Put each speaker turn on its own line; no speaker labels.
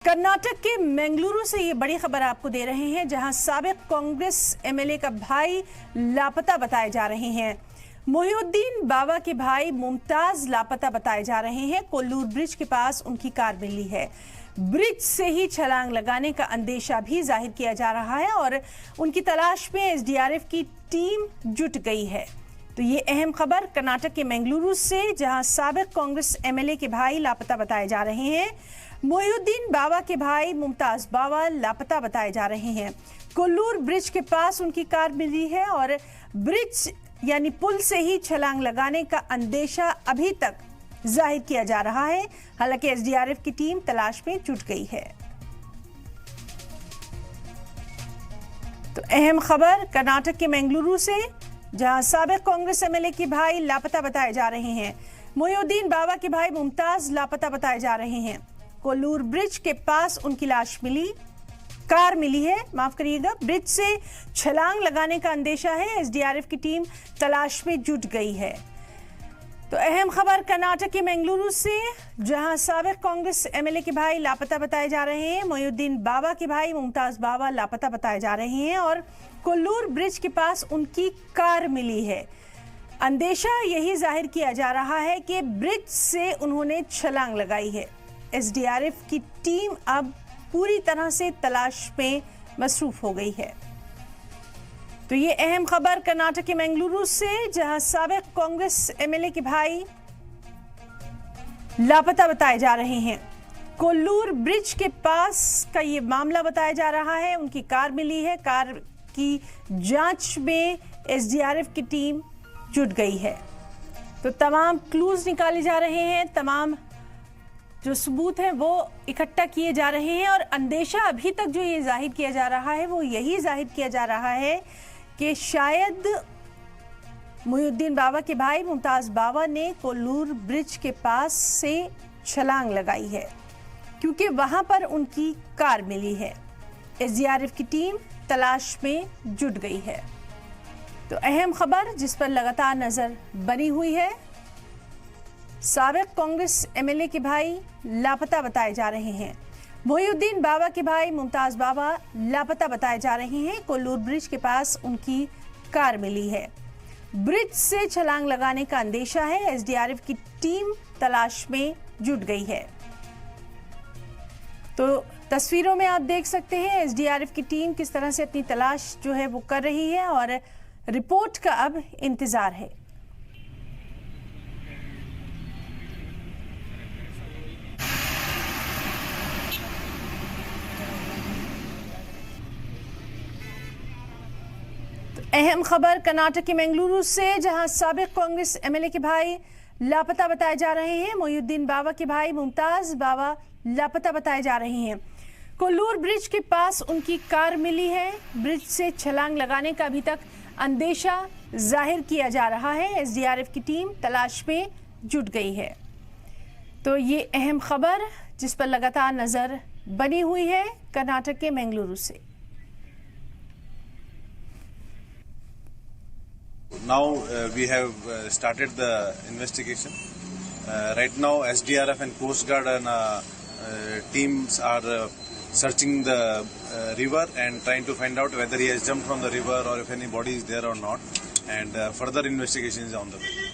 कर्नाटक के मंगलुरु से ये बड़ी खबर आपको दे रहे हैं, जहां साबिक कांग्रेस एमएलए का भाई लापता बताए जा रहे हैं। मोहिउद्दीन बाबा के भाई मुमताज लापता बताए जा रहे हैं। कोल्लूर ब्रिज के पास उनकी कार मिली है। ब्रिज से ही छलांग लगाने का अंदेशा भी जाहिर किया जा रहा है और उनकी तलाश में एसडीआरएफ की टीम जुट गई है। तो ये अहम खबर कर्नाटक के मंगलुरु से, जहां साबिक कांग्रेस एमएलए के भाई लापता बताए जा रहे हैं। मोहिउद्दीन बाबा के भाई मुमताज बाबा लापता बताए जा रहे हैं। कोल्लूर ब्रिज के पास उनकी कार मिली है और ब्रिज यानी पुल से ही छलांग लगाने का अंदेशा अभी तक जाहिर किया जा रहा है। हालांकि एसडीआरएफ की टीम तलाश में जुट गई है। तो अहम खबर कर्नाटक के मंगलुरु से, जहां साबिक कांग्रेस एमएलए के भाई लापता बताए जा रहे हैं। मोहिउद्दीन बाबा के भाई मुमताज लापता बताए जा रहे हैं। कोल्लूर ब्रिज के पास उनकी लाश मिली, कार मिली है, माफ करिएगा। ब्रिज से छलांग लगाने का अंदेशा है। एसडीआरएफ की टीम तलाश में जुट गई है। तो अहम खबर कर्नाटक के मंगलुरु से, जहां साबिक कांग्रेस एमएलए के भाई लापता बताए जा रहे हैं। मोहिउद्दीन बाबा के भाई मुमताज बाबा लापता बताए जा रहे हैं और कोल्लूर ब्रिज के पास उनकी कार मिली है। अंदेशा यही जाहिर किया जा रहा है कि ब्रिज से उन्होंने छलांग लगाई है। एसडीआरएफ की टीम अब पूरी तरह से तलाश में मसरूफ हो गई है। तो ये अहम खबर कर्नाटक के मंगलुरु से, जहां साबिक कांग्रेस एमएलए के भाई लापता बताए जा रहे हैं। कोल्लूर ब्रिज के पास का ये मामला बताया जा रहा है। उनकी कार मिली है। कार की जांच में एसडीआरएफ की टीम जुट गई है। तो तमाम क्लूज निकाले जा रहे हैं, तमाम जो सबूत हैं वो इकट्ठा किए जा रहे हैं और अंदेशा अभी तक जो ये जाहिर किया जा रहा है वो यही जाहिर किया जा रहा है कि शायद मोहिउद्दीन बाबा के भाई मुमताज बाबा ने कोल्लूर ब्रिज के पास से छलांग लगाई है, क्योंकि वहां पर उनकी कार मिली है। एसडीआरएफ की टीम तलाश में जुट गई है। तो अहम खबर जिस पर लगातार नजर बनी हुई है। साबिक कांग्रेस एमएलए के भाई लापता बताए जा रहे हैं। मोहिउद्दीन बाबा के भाई मुमताज बाबा लापता बताए जा रहे हैं। कोल्लूर ब्रिज के पास उनकी कार मिली है। ब्रिज से छलांग लगाने का अंदेशा है। एसडीआरएफ की टीम तलाश में जुट गई है। तो तस्वीरों में आप देख सकते हैं एसडीआरएफ की टीम किस तरह से अपनी तलाश जो है वो कर रही है और रिपोर्ट का अब इंतजार है। अहम खबर कर्नाटक के मंगलुरु से, जहां साबिक कांग्रेस एमएलए के भाई लापता बताए जा रहे हैं। मोहिउद्दीन बाबा के भाई मुमताज बाबा लापता बताए जा रहे हैं। कोल्लूर ब्रिज के पास उनकी कार मिली है। ब्रिज से छलांग लगाने का अभी तक अंदेशा जाहिर किया जा रहा है। एसडीआरएफ की टीम तलाश में जुट गई है। तो ये अहम खबर जिस पर लगातार नजर बनी हुई है कर्नाटक के मंगलुरु से।
Now we have started the investigation. Right now SDRF and Coast Guard and teams are searching the river and trying to find out whether he has jumped from the river or if any body is there or not, and further investigation is on the way.